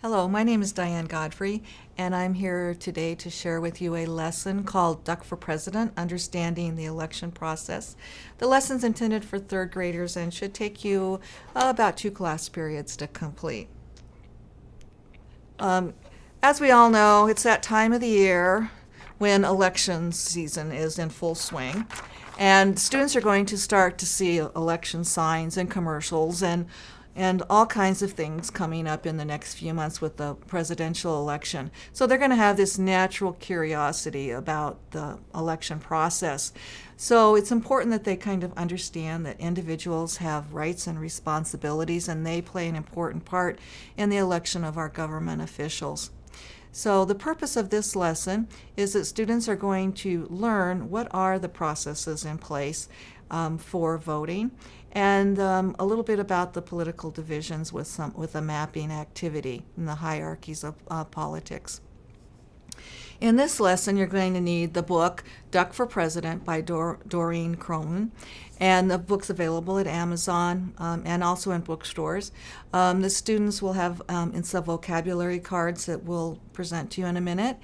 Hello, my name is Diane Godfrey, and I'm here today to share with you a lesson called Duck for President, Understanding the Election Process. The lesson's intended for third graders and should take you about 2 class periods to complete. As we all know, it's that time of the year when election season is in full swing. And students are going to start to see election signs and commercials and all kinds of things coming up in the next few months with the presidential election. So they're going to have this natural curiosity about the election process. So it's important that they kind of understand that individuals have rights and responsibilities, and they play an important part in the election of our government officials. So the purpose of this lesson is that students are going to learn what are the processes in place for voting, and a little bit about the political divisions with a mapping activity and the hierarchies of politics. In this lesson, you're going to need the book Duck for President by Doreen Cronin, and the book's available at Amazon and also in bookstores. The students will have some vocabulary cards that we'll present to you in a minute.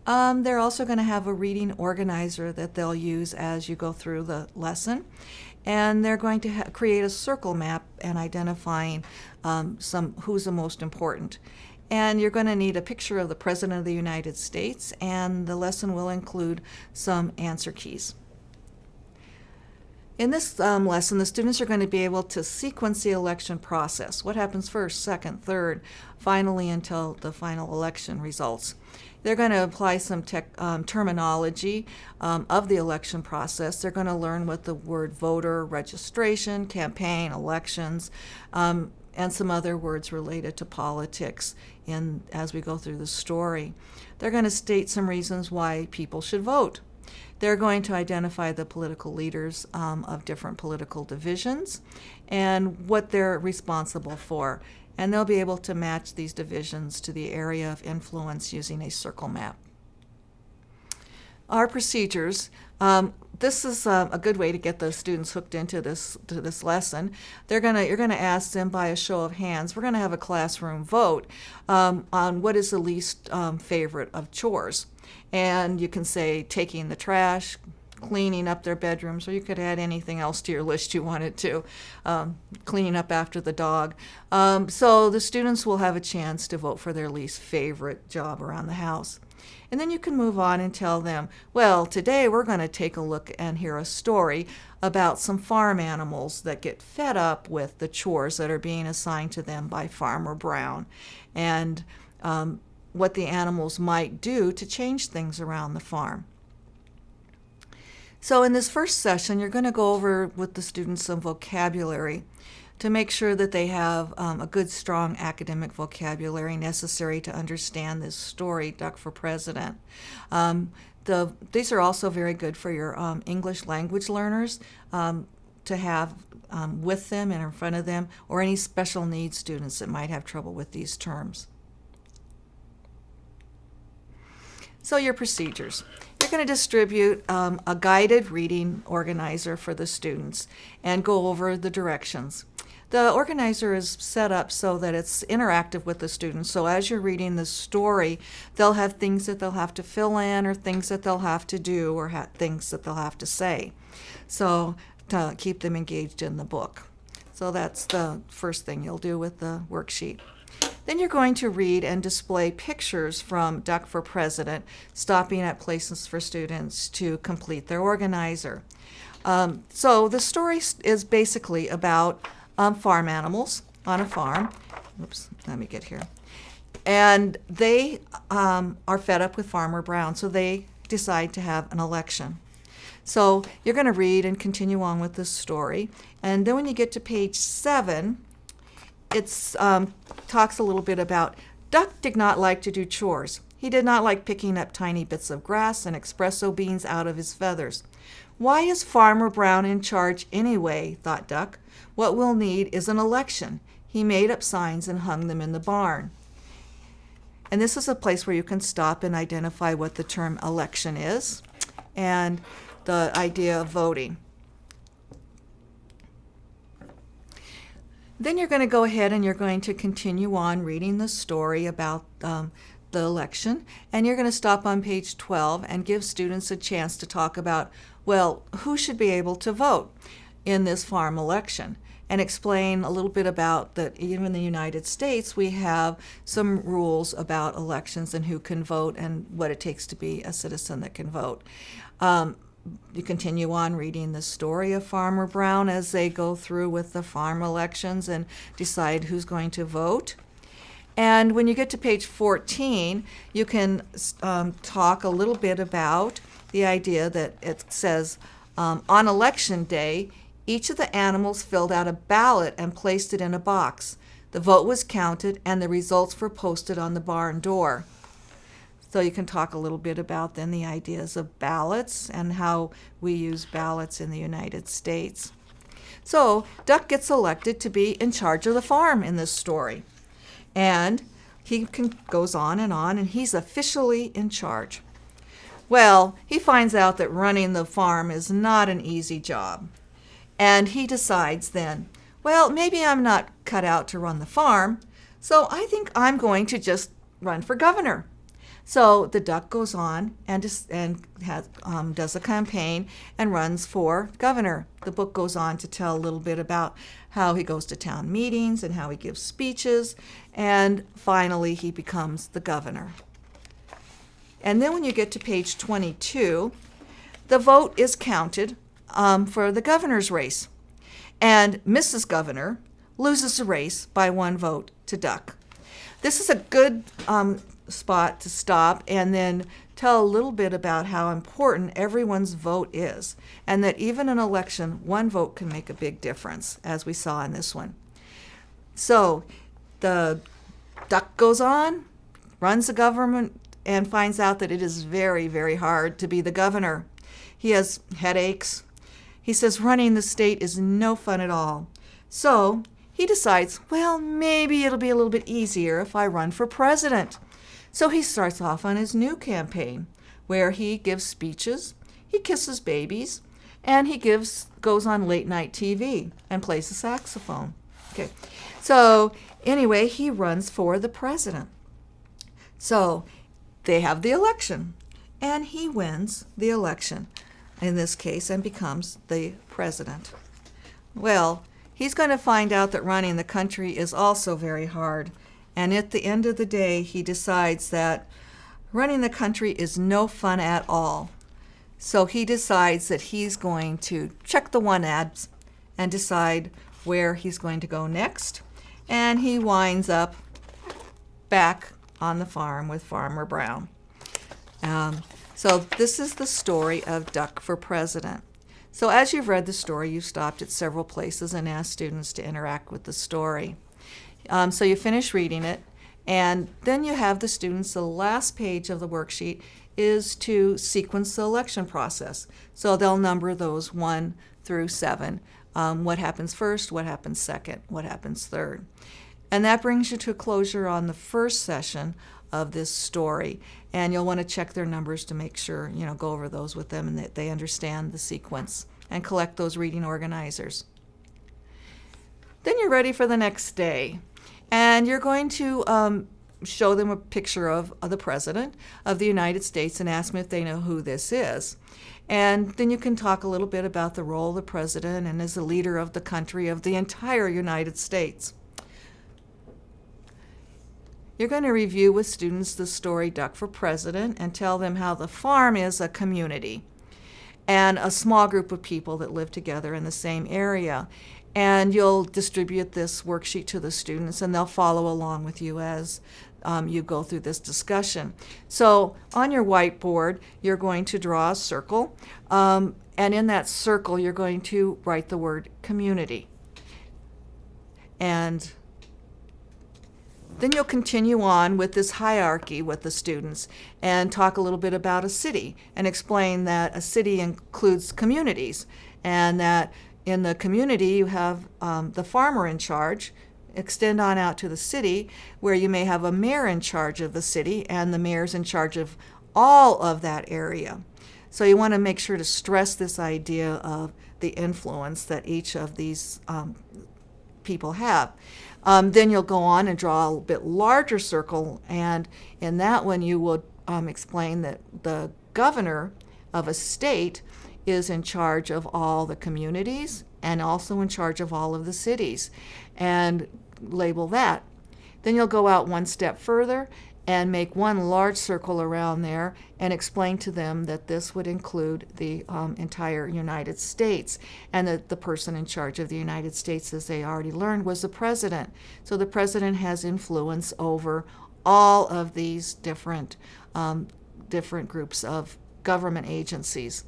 They're also going to have a reading organizer that they'll use as you go through the lesson. And they're going to create a circle map and identifying who's the most important. And you're going to need a picture of the President of the United States, and the lesson will include some answer keys. In this lesson, the students are going to be able to sequence the election process. What happens first, second, third, finally until the final election results. They're going to apply some terminology of the election process. They're going to learn what the word voter, registration, campaign, elections, and some other words related to politics as we go through the story. They're going to state some reasons why people should vote. They're going to identify the political leaders of different political divisions and what they're responsible for. And they'll be able to match these divisions to the area of influence using a circle map. Our procedures. This is a good way to get the students hooked into this lesson. You're gonna ask them by a show of hands. We're gonna have a classroom vote on what is the least favorite of chores, and you can say taking the trash, cleaning up their bedrooms, or you could add anything else to your list you wanted to, cleaning up after the dog. So the students will have a chance to vote for their least favorite job around the house. And then you can move on and tell them, well, today we're going to take a look and hear a story about some farm animals that get fed up with the chores that are being assigned to them by Farmer Brown, and what the animals might do to change things around the farm. So in this first session, you're going to go over with the students some vocabulary to make sure that they have a good, strong academic vocabulary necessary to understand this story, Duck for President. These are also very good for your English language learners to have with them and in front of them, or any special needs students that might have trouble with these terms. So your procedures. You're going to distribute a guided reading organizer for the students and go over the directions. The organizer is set up so that it's interactive with the students. So as you're reading the story, they'll have things that they'll have to fill in, or things that they'll have to do, or things that they'll have to say. So to keep them engaged in the book. So that's the first thing you'll do with the worksheet. Then you're going to read and display pictures from Duck for President, stopping at places for students to complete their organizer. So the story is basically about farm animals on a farm. Oops, let me get here. And they are fed up with Farmer Brown, so they decide to have an election. So you're going to read and continue on with this story. And then when you get to page 7, it talks a little bit about Duck did not like to do chores. He did not like picking up tiny bits of grass and espresso beans out of his feathers. Why is Farmer Brown in charge anyway, thought Duck. What we'll need is an election. He made up signs and hung them in the barn. And this is a place where you can stop and identify what the term election is and the idea of voting. Then you're going to go ahead and you're going to continue on reading the story about the election, and you're going to stop on page 12 and give students a chance to talk about, well, who should be able to vote in this farm election, and explain a little bit about that even in the United States we have some rules about elections and who can vote and what it takes to be a citizen that can vote. You continue on reading the story of Farmer Brown as they go through with the farm elections and decide who's going to vote. And when you get to page 14, you can talk a little bit about the idea that it says, on election day, each of the animals filled out a ballot and placed it in a box. The vote was counted and the results were posted on the barn door. So you can talk a little bit about then the ideas of ballots and how we use ballots in the United States. So Duck gets elected to be in charge of the farm in this story. And he goes on, and he's officially in charge. Well, he finds out that running the farm is not an easy job. And he decides then, well, maybe I'm not cut out to run the farm, so I think I'm going to just run for governor. So the Duck goes on and does a campaign and runs for governor. The book goes on to tell a little bit about how he goes to town meetings and how he gives speeches, and finally he becomes the governor. And then when you get to page 22, the vote is counted for the governor's race. And Mrs. Governor loses the race by 1 vote to Duck. This is a good spot to stop and then tell a little bit about how important everyone's vote is, and that even in an election, 1 vote can make a big difference, as we saw in this one. So the Duck goes on, runs the government, and finds out that it is very, very hard to be the governor. He has headaches. He says running the state is no fun at all. So he decides, well, maybe it'll be a little bit easier if I run for president. So he starts off on his new campaign, where he gives speeches, he kisses babies, and he goes on late night TV and plays the saxophone. Okay, so anyway, he runs for the president. So they have the election, and he wins the election in this case and becomes the president. Well, he's going to find out that running the country is also very hard. And at the end of the day, he decides that running the country is no fun at all. So he decides that he's going to check the 1 ads and decide where he's going to go next. And he winds up back on the farm with Farmer Brown. So this is the story of Duck for President. So as you've read the story, you've stopped at several places and asked students to interact with the story. So you finish reading it, and then you have the students, the last page of the worksheet is to sequence the election process. So they'll number those 1 through 7. What happens first, what happens second, what happens third. And that brings you to a closure on the first session of this story. And you'll want to check their numbers to make sure, go over those with them and that they understand the sequence and collect those reading organizers. Then you're ready for the next day. And you're going to show them a picture of the President of the United States and ask them if they know who this is. And then you can talk a little bit about the role of the President and as the leader of the country, of the entire United States. You're going to review with students the story Duck for President and tell them how the farm is a community and a small group of people that live together in the same area. And you'll distribute this worksheet to the students, and they'll follow along with you as you go through this discussion. So on your whiteboard, you're going to draw a circle, and in that circle, you're going to write the word community. And then you'll continue on with this hierarchy with the students and talk a little bit about a city and explain that a city includes communities, and that in the community, you have the farmer in charge. Extend on out to the city, where you may have a mayor in charge of the city, and the mayor's in charge of all of that area. So you want to make sure to stress this idea of the influence that each of these people have. Then you'll go on and draw a bit larger circle, and in that one you will explain that the governor of a state is in charge of all the communities and also in charge of all of the cities, and label that. Then you'll go out one step further and make one large circle around there and explain to them that this would include the entire United States, and that the person in charge of the United States, as they already learned, was the president. So the president has influence over all of these different groups of government agencies.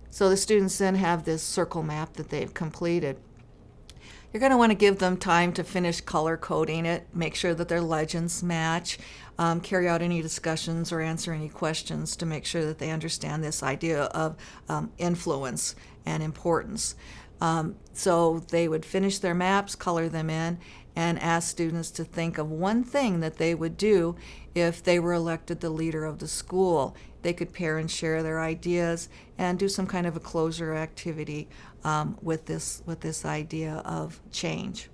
So the students then have this circle map that they've completed. You're going to want to give them time to finish color coding it, make sure that their legends match, carry out any discussions or answer any questions to make sure that they understand this idea of influence and importance. So they would finish their maps, color them in, and ask students to think of one thing that they would do if they were elected the leader of the school. They could pair and share their ideas and do some kind of a closure activity with this idea of change.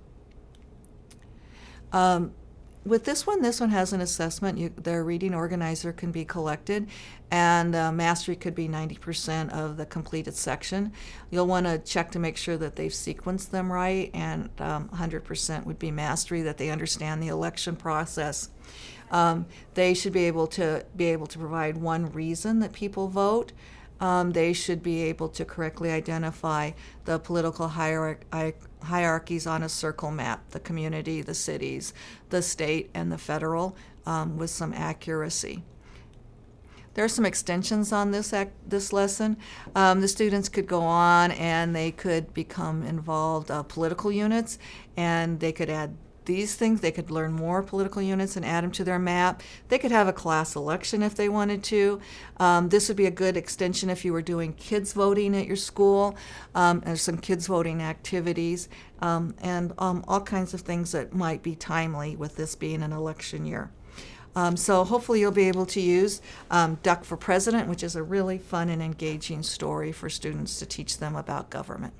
With this one has an assessment. Their reading organizer can be collected, and mastery could be 90% of the completed section. You'll want to check to make sure that they've sequenced them right, and 100% would be mastery, that they understand the election process. They should be able to provide one reason that people vote. They should be able to correctly identify the political hierarchies on a circle map, the community, the cities, the state, and the federal, with some accuracy. There are some extensions on this lesson. The students could go on and they could become involved political units, and they could add these things. They could learn more political units and add them to their map. They could have a class election if they wanted to. This would be a good extension if you were doing kids voting at your school. There's some kids voting activities, and all kinds of things that might be timely with this being an election year. So hopefully you'll be able to use Duck for President, which is a really fun and engaging story for students to teach them about government.